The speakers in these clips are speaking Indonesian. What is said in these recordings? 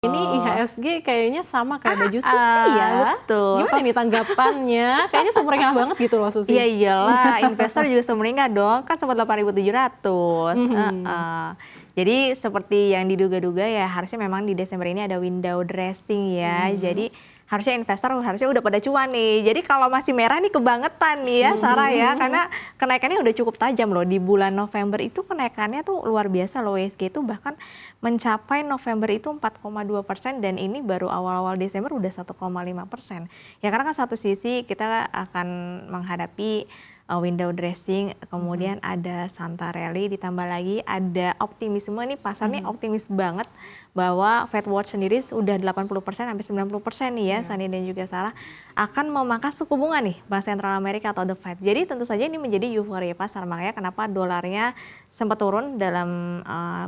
Ini IHSG kayaknya sama kayak baju Susi ya. Betul. Gimana nih tanggapannya? Kayaknya sumringah banget gitu loh Susi. Iya iyalah, investor juga sumringah dong, kan sempat 8.700. Jadi seperti yang diduga-duga ya, harusnya memang di Desember ini ada window dressing ya. Jadi harusnya investor harusnya udah pada cuan nih. Jadi kalau masih merah nih kebangetan nih ya Sarah ya, karena kenaikannya udah cukup tajam loh. Di bulan November itu kenaikannya tuh luar biasa loh, IHSG itu bahkan mencapai November itu 4,2% dan ini baru awal-awal Desember udah 1,5%. Ya karena kan satu sisi kita akan menghadapi window dressing, kemudian ada Santa Rally, ditambah lagi ada optimisme nih, pasar nih optimis banget bahwa Fed Watch sendiri sudah 80% sampai 90% nih ya, Sani dan juga Sarah akan memangkas suku bunga nih Bank Sentral Amerika atau The Fed. Jadi tentu saja ini menjadi euforia pasar, makanya kenapa dolarnya sempat turun dalam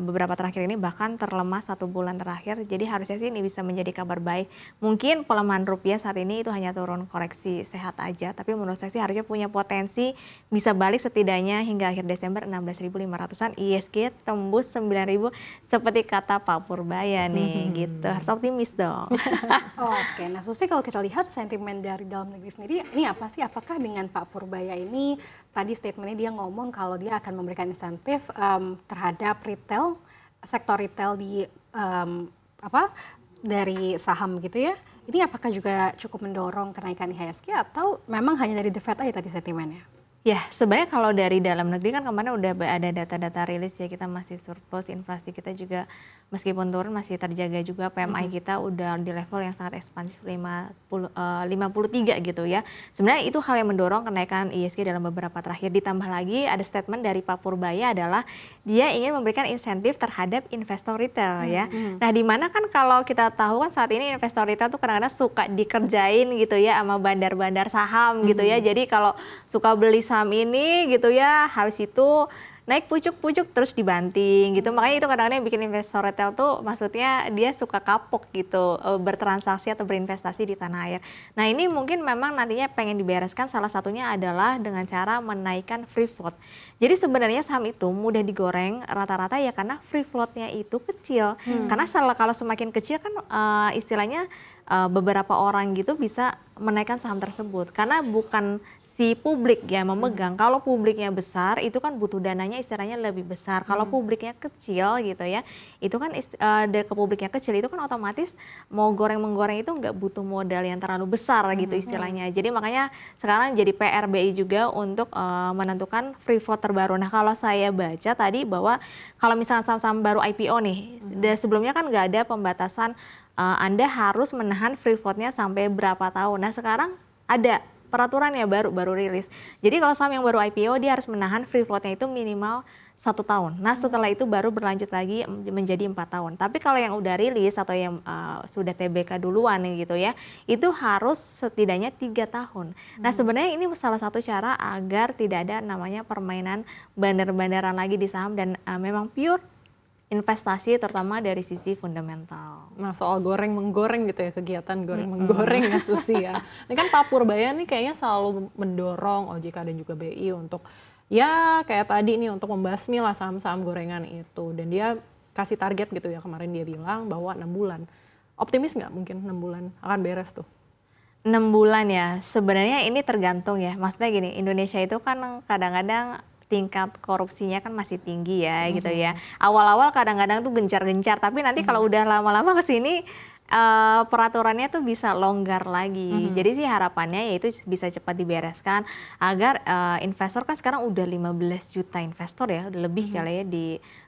beberapa terakhir ini, bahkan terlemah 1 bulan terakhir. Jadi harusnya sih ini bisa menjadi kabar baik. Mungkin pelemahan rupiah saat ini itu hanya turun koreksi sehat aja, tapi menurut saya sih harusnya punya potensi bisa balik setidaknya hingga akhir Desember 16.500-an, IHSG tembus 9.000 seperti kata Pak Purbaya nih gitu. Harus optimis dong. Oke, nah Susi kalau kita lihat sentimen dari dalam negeri sendiri, ini apa sih? Apakah dengan Pak Purbaya ini, tadi statementnya dia ngomong kalau dia akan memberikan insentif terhadap retail, sektor retail di dari saham gitu ya? Ini apakah juga cukup mendorong kenaikan IHSG atau memang hanya dari The Fed aja tadi sentimennya? Ya, sebenarnya kalau dari dalam negeri kan kemarin udah ada data-data rilis ya, kita masih surplus, inflasi kita juga meskipun turun masih terjaga juga, PMI kita udah di level yang sangat ekspansif 53 gitu ya. Sebenarnya itu hal yang mendorong kenaikan IHSG dalam beberapa terakhir. Ditambah lagi ada statement dari Pak Purbaya adalah dia ingin memberikan insentif terhadap investor retail ya. Nah, di mana kan kalau kita tahu kan saat ini investor retail tuh kadang-kadang suka dikerjain gitu ya sama bandar-bandar saham gitu ya. Jadi kalau suka beli saham ini gitu ya, habis itu naik pucuk-pucuk terus dibanting gitu. Makanya itu kadang-kadang yang bikin investor retail tuh maksudnya dia suka kapok gitu bertransaksi atau berinvestasi di tanah air. Nah, ini mungkin memang nantinya pengen dibereskan, salah satunya adalah dengan cara menaikkan free float. Jadi sebenarnya saham itu mudah digoreng rata-rata ya karena free floatnya itu kecil. Karena kalau semakin kecil kan istilahnya beberapa orang gitu bisa menaikkan saham tersebut. Karena bukan si publik ya memegang. Kalau publiknya besar itu kan butuh dananya istilahnya lebih besar. Kalau publiknya kecil gitu ya, itu kan ke publiknya kecil itu kan otomatis mau goreng-menggoreng itu nggak butuh modal yang terlalu besar gitu istilahnya. Jadi makanya sekarang jadi PR BI juga untuk menentukan free float terbaru. Nah, kalau saya baca tadi bahwa kalau misalnya saham-saham baru IPO nih, sebelumnya kan nggak ada pembatasan Anda harus menahan free floatnya sampai berapa tahun. Nah, sekarang ada peraturannya baru rilis. Jadi kalau saham yang baru IPO dia harus menahan free floatnya itu minimal 1 tahun. Nah, setelah itu baru berlanjut lagi menjadi 4 tahun. Tapi kalau yang udah rilis atau yang sudah TBK duluan gitu ya, itu harus setidaknya 3 tahun. Nah, sebenarnya ini salah satu cara agar tidak ada namanya permainan bandar-bandaran lagi di saham dan memang pure investasi terutama dari sisi fundamental. Nah, soal goreng-menggoreng gitu ya, kegiatan goreng-menggoreng ya Susi ya. Ini kan Pak Purbaya nih kayaknya selalu mendorong OJK dan juga BI untuk ya kayak tadi nih untuk membasmi lah saham-saham gorengan itu. Dan dia kasih target gitu ya, kemarin dia bilang bahwa 6 bulan. Optimis nggak mungkin 6 bulan akan beres tuh? 6 bulan ya, sebenarnya ini tergantung ya. Maksudnya gini, Indonesia itu kan kadang-kadang tingkat korupsinya kan masih tinggi ya gitu ya. Awal-awal kadang-kadang tuh gencar-gencar, tapi nanti kalau udah lama-lama ke sini peraturannya tuh bisa longgar lagi. Jadi sih harapannya yaitu bisa cepat dibereskan agar investor kan sekarang udah 15 juta investor ya, udah lebih kali ya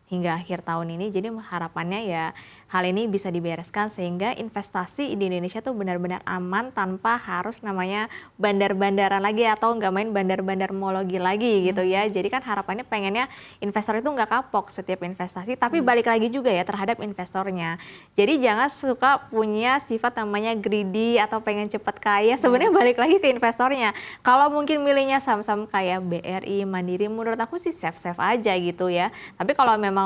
hingga akhir tahun ini. Jadi harapannya ya hal ini bisa dibereskan sehingga investasi di Indonesia tuh benar-benar aman tanpa harus namanya bandar-bandaran lagi atau nggak main bandar-bandarmologi lagi gitu ya. Jadi kan harapannya pengennya investor itu nggak kapok setiap investasi, tapi balik lagi juga ya terhadap investornya. Jadi jangan suka punya sifat namanya greedy atau pengen cepat kaya. Sebenarnya balik lagi ke investornya. Kalau mungkin milihnya saham-saham kayak BRI, Mandiri, menurut aku sih safe-safe aja gitu ya. Tapi kalau memang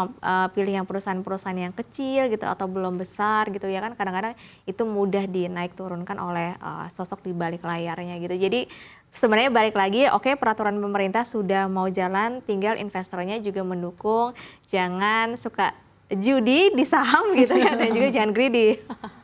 pilih yang perusahaan-perusahaan yang kecil gitu atau belum besar gitu ya kan kadang-kadang itu mudah dinaik turunkan oleh sosok di balik layarnya gitu. Jadi sebenarnya balik lagi, oke peraturan pemerintah sudah mau jalan, tinggal investornya juga mendukung. Jangan suka judi di saham gitu ya, dan juga jangan greedy.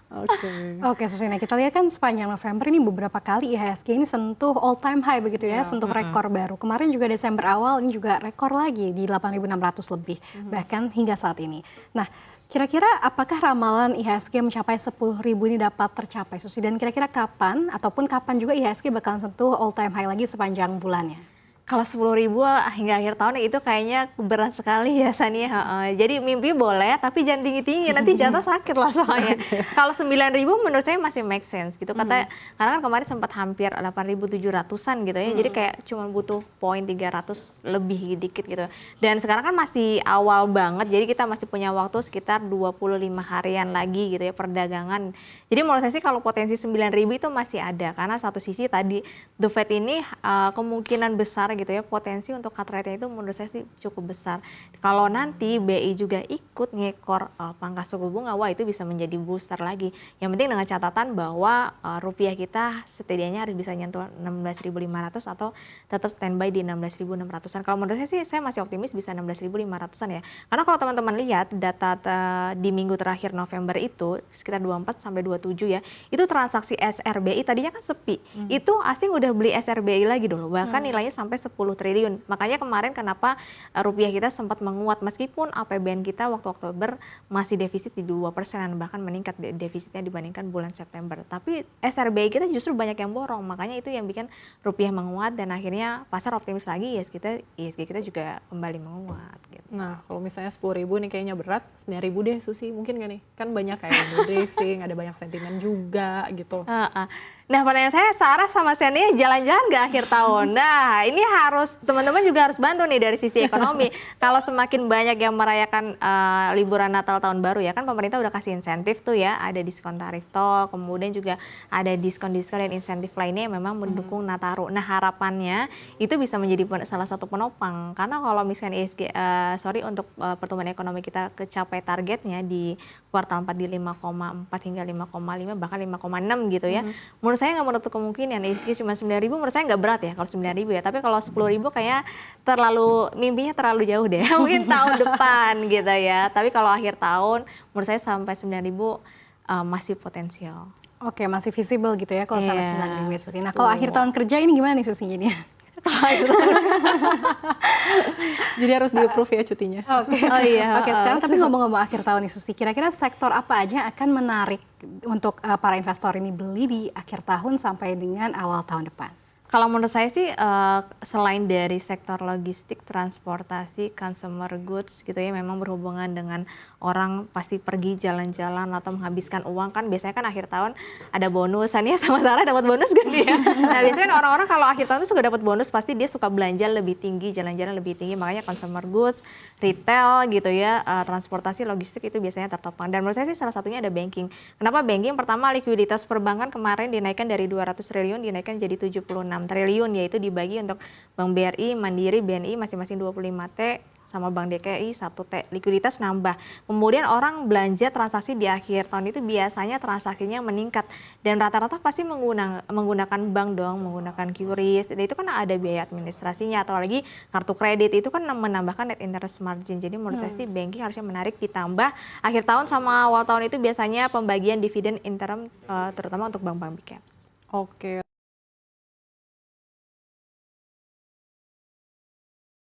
Oke. Oke, Susina, kita lihat kan sepanjang November ini beberapa kali IHSG ini sentuh all time high begitu ya, sentuh rekor baru. Kemarin juga Desember awal ini juga rekor lagi di 8.600 lebih, bahkan hingga saat ini. Nah, kira-kira apakah ramalan IHSG mencapai 10.000 ini dapat tercapai, Susi? Dan kira-kira kapan ataupun kapan juga IHSG bakalan sentuh all time high lagi sepanjang bulannya? Kalau 10.000 hingga akhir tahun itu kayaknya berat sekali ya Sania. Jadi mimpi boleh tapi jangan tinggi-tinggi, nanti jatuh sakit lah soalnya. Kalau 9.000 menurut saya masih make sense gitu. Karena kan kemarin sempat hampir 8.700-an gitu ya. Jadi kayak cuma butuh poin 300 lebih dikit gitu. Dan sekarang kan masih awal banget, jadi kita masih punya waktu sekitar 25 harian lagi gitu ya perdagangan. Jadi menurut saya sih kalau potensi 9.000 itu masih ada, karena satu sisi tadi The Fed ini kemungkinan besar gitu ya, potensi untuk cut rate-nya itu menurut saya sih cukup besar. Kalau nanti BI juga ikut ngekor pangkas suku bunga, wah itu bisa menjadi booster lagi. Yang penting dengan catatan bahwa rupiah kita setidaknya harus bisa nyentuh 16.500 atau tetap standby di 16.600-an. Kalau menurut saya sih saya masih optimis bisa 16.500-an ya. Karena kalau teman-teman lihat data di minggu terakhir November itu sekitar 24 sampai 27 ya, itu transaksi SRBI tadinya kan sepi. Itu asing udah beli SRBI lagi dulu, bahkan nilainya sampai 10 triliun. Makanya kemarin kenapa rupiah kita sempat menguat meskipun APBN kita waktu Oktober masih defisit di 2%, bahkan meningkat defisitnya dibandingkan bulan September. Tapi SRBI kita justru banyak yang borong, makanya itu yang bikin rupiah menguat dan akhirnya pasar optimis lagi, ISG kita juga kembali menguat gitu. Nah, kalau misalnya 10.000 nih kayaknya berat, 9.000 deh Susi, mungkin nggak nih? Kan banyak kayak window dressing, ada banyak sentimen juga gitu. Nah, pertanyaan saya, Sarah sama Senia jalan-jalan nggak akhir tahun? Nah, ini harus teman-teman juga harus bantu nih dari sisi ekonomi. Kalau semakin banyak yang merayakan liburan Natal Tahun Baru ya, kan pemerintah udah kasih insentif tuh ya, ada diskon tarif tol, kemudian juga ada diskon-diskon dan insentif lainnya yang memang mendukung Nataru. Nah, harapannya itu bisa menjadi salah satu penopang, karena kalau misalkan untuk pertumbuhan ekonomi kita kecapai targetnya di kuartal 4 di 5,4 hingga 5,5 bahkan 5,6 gitu ya. Menurut saya nggak menutup kemungkinan ISG cuma 9.000, menurut saya nggak berat ya kalau 9.000 ya. Tapi kalau 10.000 kayak mimpinya terlalu jauh deh. Mungkin tahun depan gitu ya. Tapi kalau akhir tahun menurut saya sampai 9.000 masih potensial. Oke, masih visible gitu ya kalau sampai 9.000 ya, Susi. Nah, kalau akhir tahun kerja ini gimana nih Susi ini? Jadi harus di-approve ya cutinya. Oke. Oh iya. Oke, sekarang tapi ngomong-ngomong akhir tahun nih Susi, kira-kira sektor apa aja yang akan menarik untuk para investor ini beli di akhir tahun sampai dengan awal tahun depan? Kalau menurut saya sih selain dari sektor logistik, transportasi, consumer goods gitu ya, memang berhubungan dengan orang pasti pergi jalan-jalan atau menghabiskan uang, kan biasanya kan akhir tahun ada bonus. Sania sama Sarah dapat bonus kan ya? Nah biasanya kan orang-orang kalau akhir tahun itu suka dapat bonus, pasti dia suka belanja lebih tinggi, jalan-jalan lebih tinggi, makanya consumer goods, retail gitu ya, transportasi, logistik itu biasanya tertopang. Dan menurut saya sih salah satunya ada banking. Kenapa banking? Pertama, likuiditas perbankan kemarin dinaikkan dari 200 triliun dinaikkan jadi 76 triliun, yaitu dibagi untuk Bank BRI, Mandiri, BNI masing-masing 25T, sama Bank DKI 1T, likuiditas nambah. Kemudian orang belanja transaksi di akhir tahun itu biasanya transaksinya meningkat dan rata-rata pasti menggunakan bank dong, menggunakan QRIS. Dan itu kan ada biaya administrasinya, atau lagi kartu kredit itu kan menambahkan net interest margin. Jadi menurut saya sih banking harusnya menarik, ditambah akhir tahun sama awal tahun itu biasanya pembagian dividen interim terutama untuk bank-bank big caps. Oke.